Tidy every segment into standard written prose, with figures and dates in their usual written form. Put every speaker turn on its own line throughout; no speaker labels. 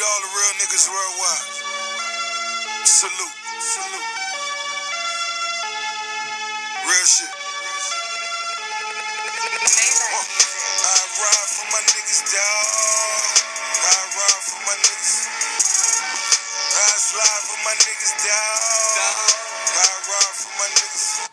all the real niggas worldwide. Salute. Salute. Real shit. I ride for my niggas, dawg. I ride for my niggas. I slide for my niggas, dawg. I ride for my niggas.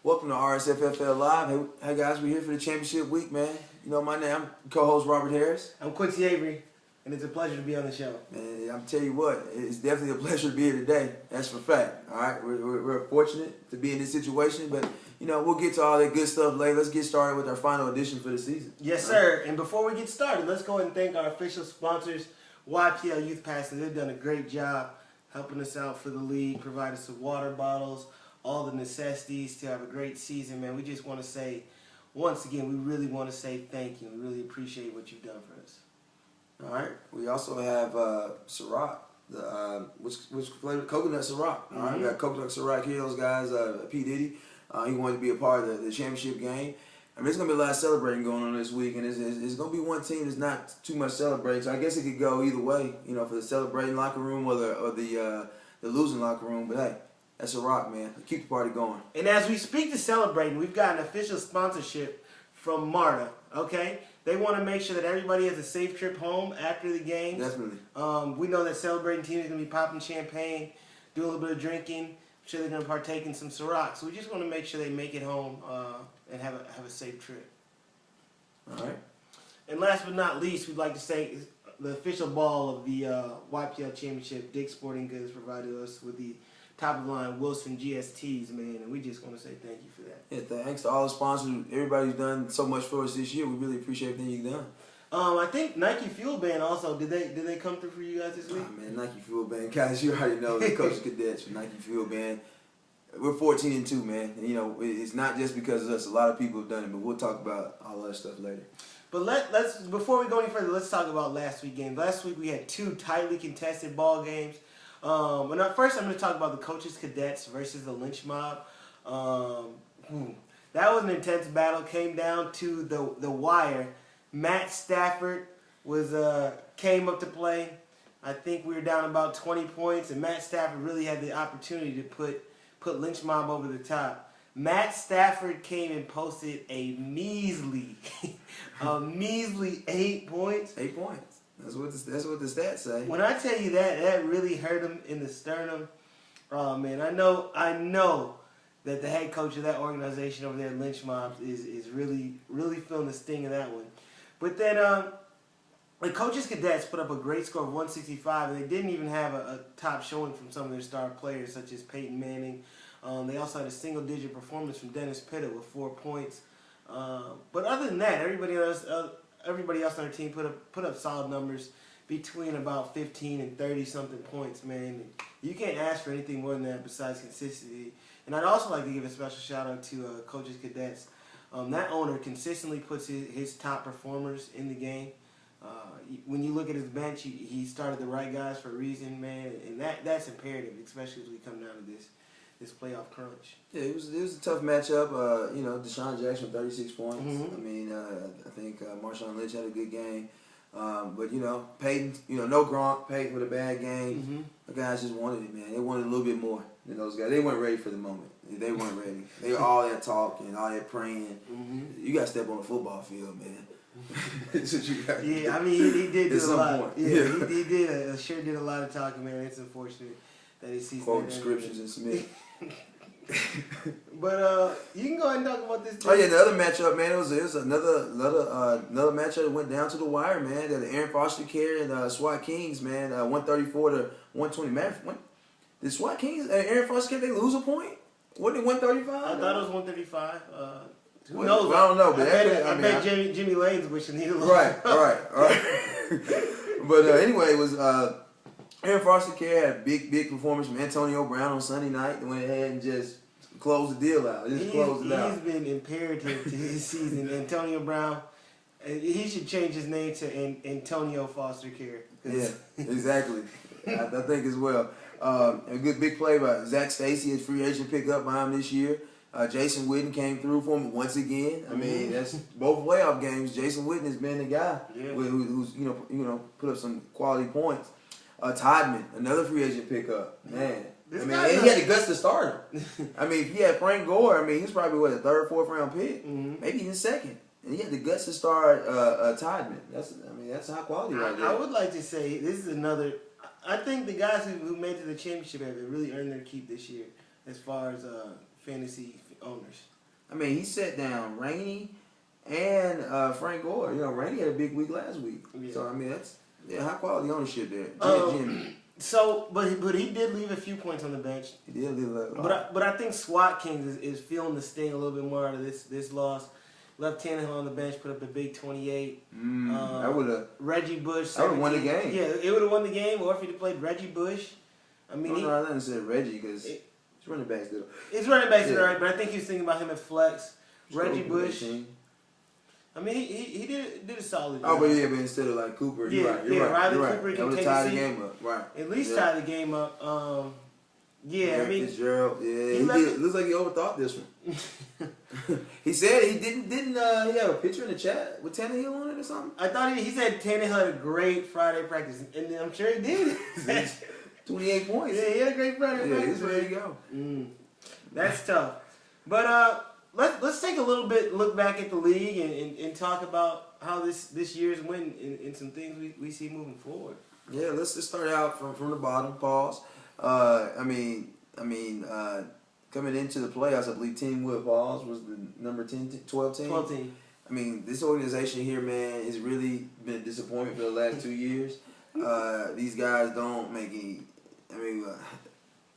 Welcome to RSFFL Live. Hey guys, we're here for the championship week, man. You know my name. I'm co-host Robert Harris.
I'm Quincy Avery, and it's a pleasure to be on the show.
Man, I'm tell you what, it's definitely a pleasure to be here today. That's for fact. All right, we're fortunate to be in this situation, but you know we'll get to all that good stuff later. Let's get started with our final edition for the season.
Yes, sir. And before we get started, let's go ahead and thank our official sponsors, YPL Youth Passes. They've done a great job helping us out for the league, provide us with water bottles, all the necessities to have a great season, man. We just want to say, once again, we really want to say thank you. We really appreciate what you've done for us.
All right. We also have Ciroc, which flavor? Coconut Ciroc. All right. We got Coconut Ciroc here. Those guys, P. Diddy, he wanted to be a part of the championship game. I mean, there's going to be a lot of celebrating going on this week, and it's going to be one team that's not too much celebrating. So I guess it could go either way, you know, for the celebrating locker room or the losing locker room. But hey, that's a rock, man. Keep the party going.
And as we speak to celebrating, we've got an official sponsorship from MARTA, okay? They want to make sure that everybody has a safe trip home after the game.
Definitely.
We know that celebrating team is going to be popping champagne, do a little bit of drinking. I'm sure they're going to partake in some Ciroc. So we just want to make sure they make it home and have a safe trip.
All right.
And last but not least, we'd like to say the official ball of the YPL Championship, Dick's Sporting Goods, provided us with the top-of-the-line Wilson GSTs, man, and we just want to say thank you for that.
Yeah, thanks to all the sponsors. Everybody's done so much for us this year. We really appreciate everything you've done.
I think Nike Fuel Band also, did they come through for you guys this week?
Oh, man, Nike Fuel Band. Guys, you already know the Coaches Cadets for Nike Fuel Band. We're 14-2, man. And, you know, it's not just because of us. A lot of people have done it, but we'll talk about all that stuff later.
But let's before we go any further, let's talk about last week's game. Last week we had two tightly contested ball games. First, I'm going to talk about the Coaches Cadets versus the Lynch Mob. That was an intense battle. Came down to the wire. Matt Stafford came up to play. I think we were down about 20 points, and Matt Stafford really had the opportunity to put Lynch Mob over the top. Matt Stafford came and posted a measly 8 points.
8 points. That's what the stats say.
When I tell you that really hurt him in the sternum. Oh man, I know that the head coach of that organization over there at Lynch Mobs is really feeling the sting of that one. But then the Coaches Cadets put up a great score of 165, and they didn't even have a top showing from some of their star players, such as Peyton Manning. They also had a single-digit performance from Dennis Pitta with 4 points. But other than that, everybody else on their team put up solid numbers between about 15 and 30-something points, man. You can't ask for anything more than that besides consistency. And I'd also like to give a special shout-out to Coaches Cadets. That owner consistently puts his top performers in the game. When you look at his bench, he started the right guys for a reason, man. And that's imperative, especially as we come down to this playoff crunch.
Yeah, it was a tough matchup. You know, Deshaun Jackson, 36 points.
Mm-hmm.
I mean, I think Marshawn Lynch had a good game. But, you know, Peyton, no Gronk, Peyton with a bad game.
Mm-hmm.
The guys just wanted it, man. They wanted a little bit more than those guys. They weren't ready for the moment. They weren't ready. They were all that talking, all that praying.
Mm-hmm.
You got to step on the football field, man. That's what you got.
Yeah, I mean, he did do a lot.
Point.
Yeah, he did. Sure did a lot of talking, man. It's unfortunate that his season.
Quoting scriptures and Smith.
But you can go ahead and talk about this.
Oh yeah, the other matchup, man. It was another matchup that went down to the wire, man. That Aaron Foster Care and SWAT Kings, man, 134 to 120. Man, did SWAT Kings, Aaron Foster Care, they lose a point? Wasn't it 135?
I thought it was 135. Who
knows?
knows?
I don't know, but
I bet Jimmy Lane's wishing he lost.
Right. But anyway, it was Aaron Foster Care had a big performance from Antonio Brown on Sunday night. They went ahead and just closed the deal out. He's
been imperative to his season. Antonio Brown, he should change his name to Antonio Foster Care.
Yeah, exactly. I think as well. A good big play by Zach Stacy, his free agent pickup by him this year. Jason Witten came through for him once again. I mean, that's both playoff games. Jason Witten has been the guy who's put up some quality points. Tideman, another free agent pickup. Man, and he had the guts to start him. I mean, if he had Frank Gore, I mean, he's probably a third, fourth round pick, maybe even second. And he had the guts to start Tideman. That's high quality right there.
I would like to say this is another. I think the guys who made it to the championship have really earned their keep this year, as far as fantasy owners.
I mean, he set down Rainey and Frank Gore. You know, Rainey had a big week last week. Yeah. So I mean, that's high quality ownership there. Jimmy.
So, but he did leave a few points on the bench.
He did leave a
lot. But I think SWAT Kings is feeling the sting a little bit more out of this loss. Left Tannehill on the bench, put up a big 28.
I would have.
Reggie Bush.
I would have won the game.
Yeah, it would have won the game. Or if he'd have played Reggie Bush. I mean,
I didn't say Reggie because it's running backs though.
It's running backs, right? But I think he was thinking about him at flex. Reggie Bush. I mean, he did a solid job.
Oh, but instead of like Cooper, you're right.
Riley
you're
Cooper
right.
can take
tie the game up, right?
At least tie the game up. I mean,
Fitzgerald, he looks like he overthought this one. He said he didn't he have a picture in the chat with Tannehill on it or something?
I thought he said Tannehill had a great Friday practice, and I'm sure he did.
28 points.
Yeah, he had a great Friday practice.
He's ready to go.
That's tough. But let's take a little bit look back at the league and talk about how this year's win and some things we see moving forward.
Yeah, let's just start out from the bottom. Pause. Coming into the playoffs, I believe Team Wood Falls was the number 12 team.
12 team.
I mean, this organization here, man, has really been a disappointment for the last 2 years. These guys don't make any. I mean,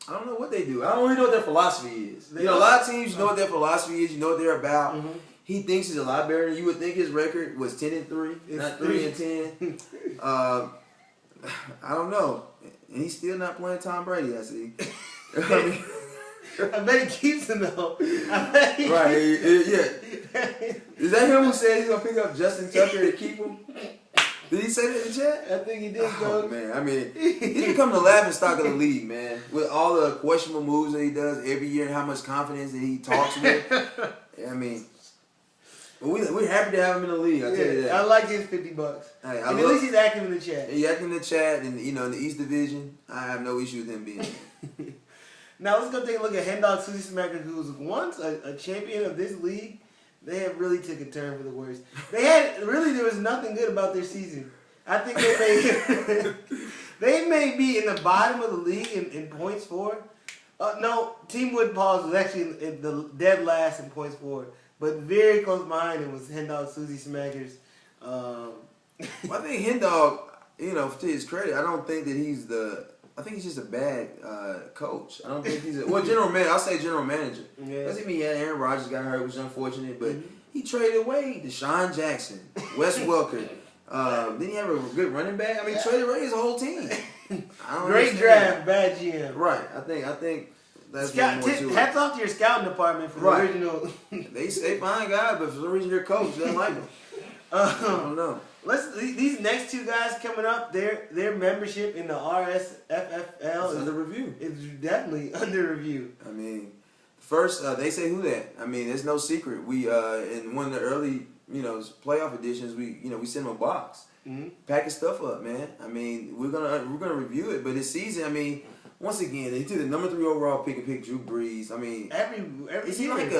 I don't know what they do. I don't really know what their philosophy is. A lot of teams, you know what their philosophy is. You know what they're about. Mm-hmm. He thinks he's a lot better. You would think his record was 10-3, not 3-10. I don't know. And he's still not playing Tom Brady, I see.
I bet he keeps him though. Right,
Is that him who said he's going to pick up Justin Tucker to keep him? Did he say that in the chat?
I think he did,
Oh, man. I mean, he's become the laughing stock of the league, man. With all the questionable moves that he does every year and how much confidence that he talks with. I mean, but we're happy to have him in the league, I'll tell you that.
I like his $50. Hey, and at least he's active in the chat.
He's active in the chat, and in the East Division, I have no issue with him being there.
Now let's go take a look at Hendog Susie Smacker, who was once a champion of this league. They have really took a turn for the worse. There was nothing good about their season. I think they may be in the bottom of the league in points for. No, Team Wood Paws was actually in the dead last in points for, but very close behind him was Hendog Susie Smackers.
Well, I think Hendog, to his credit, I don't think that he's I think he's just a bad coach. I don't think he's general manager. I'll say general manager. Yeah. Doesn't mean Aaron Rodgers got hurt, which is unfortunate, but he traded away Deshaun Jackson, Wes Welker. Didn't he have a good running back? I mean, traded away his whole team.
Great draft, bad GM.
Right. I think that's
more to it. Hats off to your scouting department for the original.
They fine guys, but for some reason your coach doesn't like them. I don't know.
These next two guys coming up, their membership in the RSFFL
is under review.
It's definitely under review.
I mean, first they say who that. I mean, it's no secret. We in one of the early playoff editions, we sent them a box, pack his stuff up, man. I mean, we're gonna review it, but this season, I mean, once again, they took the number 3 overall pick and picked Drew Brees. I mean, is he like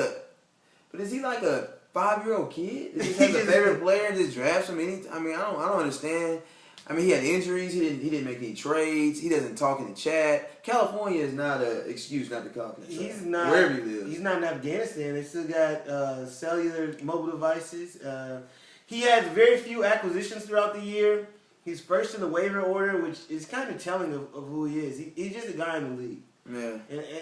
a 5-year-old kid? Is he has a favorite player and just drafts him? I don't understand. I mean, he had injuries. He didn't make any trades. He doesn't talk in the chat. California is not an excuse not to talk in the chat.
He's not.
Wherever he lives.
He's not in Afghanistan. They still got cellular mobile devices. He has very few acquisitions throughout the year. He's first in the waiver order, which is kind of telling of who he is. He's just a guy in the league.
Yeah.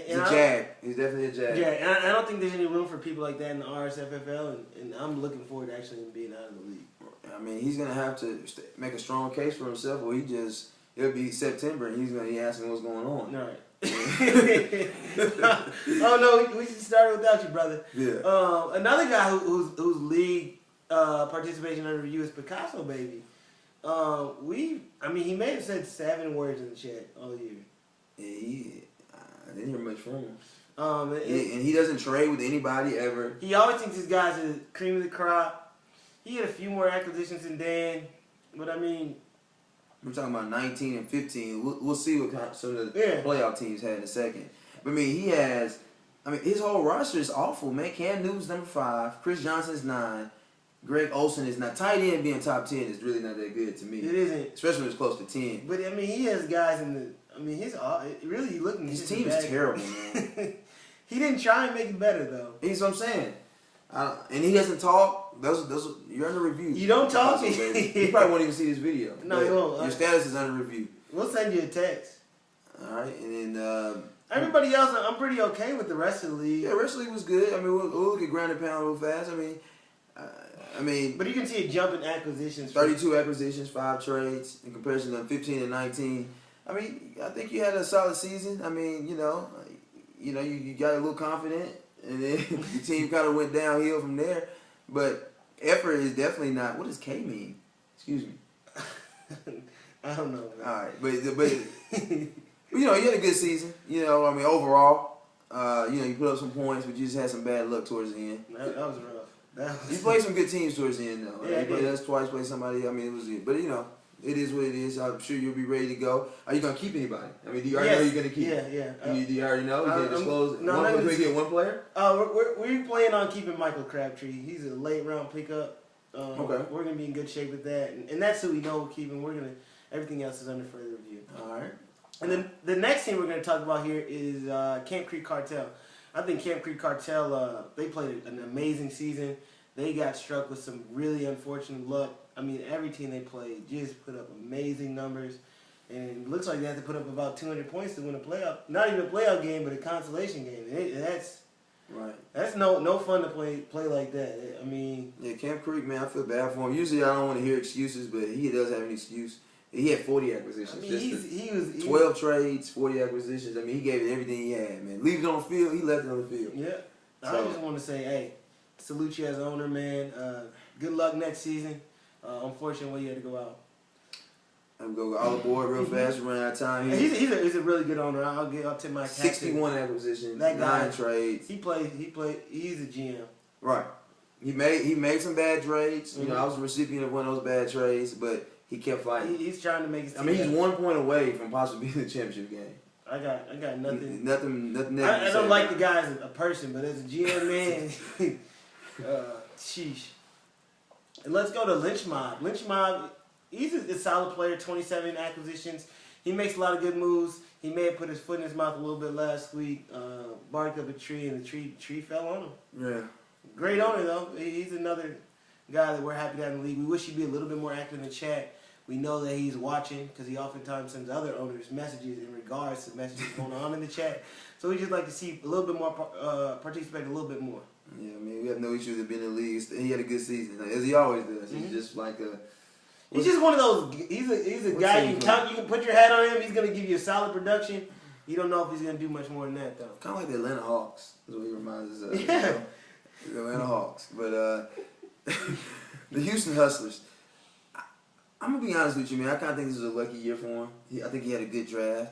He's a jag. He's definitely a jag.
Yeah, and I don't think there's any room for people like that in the RSFFL, and I'm looking forward to actually being out of the league.
I mean, he's going to have to make a strong case for himself, or it'll be September, and he's going to be asking what's going on.
All right. Oh, no, we should start without you, brother.
Yeah.
Another guy whose league participation under review is Picasso, baby. He may have said 7 words in the chat all year.
Yeah, I didn't hear much from him. And he doesn't trade with anybody ever.
He always thinks his guys are the cream of the crop. He had a few more acquisitions than Dan, but I mean,
we're talking about 19 and 15. We'll see what some of the playoff teams had in a second. But I mean, his whole roster is awful, man. Cam Newton's number 5. Chris Johnson's 9. Greg Olsen is not. Tight end being top 10 is really not that good to me.
It isn't.
Especially when it's close to 10.
But, I mean, he has guys in the... I mean, really looking...
His team is terrible, man.
He didn't try and make it better, though.
That's what I'm saying. And he doesn't talk. You're under review.
You don't talk?
You probably won't even see this video.
No, you won't.
Your status is under review.
We'll send you a text.
All right, and then...
everybody else, I'm pretty okay with the rest of the league.
Yeah, the rest of the league was good. I mean, we'll look at ground and pound real fast. I mean...
But you can see a jump in acquisitions.
32 acquisitions, 5 trades, in comparison to 15 and 19. I mean, I think you had a solid season. I mean, you got a little confident, and then the team kind of went downhill from there. But effort is definitely not... What does K mean? Excuse me.
I don't know. Man.
All right, but you had a good season. I mean, overall, you put up some points, but you just had some bad luck towards the end.
That was rough.
You played some good teams towards the end, though.
Yeah,
you played us twice, played somebody. I mean, it was good. But, it is what it is. I'm sure you'll be ready to go. Are you going to keep anybody? I mean, do you already know you're going to keep?
Yeah.
Do you already know? You can't disclose?
No,
Can we get one player?
We're planning on keeping Michael Crabtree. He's a late-round pickup.
Okay.
We're going to be in good shape with that. And that's who we know we're keeping. Everything else is under further review.
All right.
And then the next team we're going to talk about here is Camp Creek Cartel. I think Camp Creek Cartel, they played an amazing season. They got struck with some really unfortunate luck. I mean, every team they played just put up amazing numbers. And it looks like they had to put up about 200 points to win a playoff. Not even a playoff game, but a consolation game. And that's no fun to play like that. I mean...
Yeah, Camp Creek, man, I feel bad for him. Usually I don't want to hear excuses, but he does have an excuse. He had 40 acquisitions.
I mean, he was
12 trades, 40 acquisitions. I mean, he gave it everything he had, man. Leave it on the field, he left it on the field.
Yeah.
So,
I just want to say, hey, salute you as an owner, man. Good luck next season. Unfortunately, you had to go out.
I'm going to go all aboard real fast. We're running out of time here.
He's a really good owner. I'll tip my cap.
61 acquisitions,
that guy,
9 trades.
He played. He's a GM.
Right. He made some bad trades. Mm-hmm. I was a recipient of one of those bad trades, but he kept fighting.
He's trying to make his team.
I mean, he's 1 point away from possibly being in the championship game.
I got nothing.
Nothing.
I don't like the guy as a person, but as a GM, man, sheesh. And let's go to Lynch Mob. Lynch Mob, he's a solid player. 27 acquisitions. He makes a lot of good moves. He may have put his foot in his mouth a little bit last week. Barked up a tree, and the tree fell on him.
Yeah.
Great owner though. He's another guy that we're happy to have in the league. We wish he'd be a little bit more active in the chat. We know that he's watching because he oftentimes sends other owners messages in regards to messages going on in the chat. So we just like to see a little bit more, participate a little bit more.
Yeah, I mean, we have no issue with being in the league. He had a good season, as he always does. Mm-hmm. He's just like a...
He's just one of those... He's a guy you can count. You can put your hat on him. He's going to give you a solid production. You don't know if he's going to do much more than that, though.
Kind of like the Atlanta Hawks is what he reminds us of.
Yeah.
The Atlanta Hawks. But the Houston Hustlers... I'm going to be honest with you, man. I kind of think this is a lucky year for him. I think he had a good draft.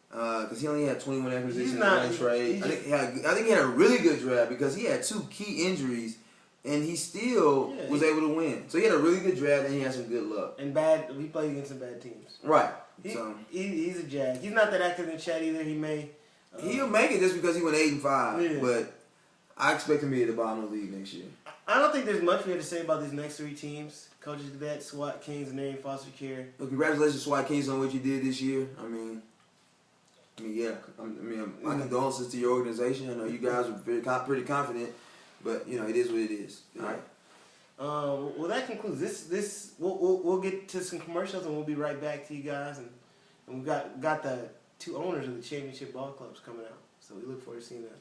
Because he only had 21 acquisitions in one trade. I think he had a really good draft because he had 2 key injuries, and he still was able to win. So he had a really good draft, and he had some good luck.
And he played against some bad teams.
Right.
He's a Jag. He's not that active in the chat either.
He'll make it just because he went 8-5. But I expect him to be at the bottom of the league next year.
I don't think there's much we have to say about these next 3 teams. Coaches Cadet, SWAT Kings, and Area Foster Care.
Well, congratulations, SWAT Kings, on what you did this year. I mean, my condolences to your organization. I know you guys are pretty confident, but it is what it is. All right.
Well, that concludes this. We'll get to some commercials and we'll be right back to you guys. And we've got the 2 owners of the championship ball clubs coming out, so we look forward to seeing that.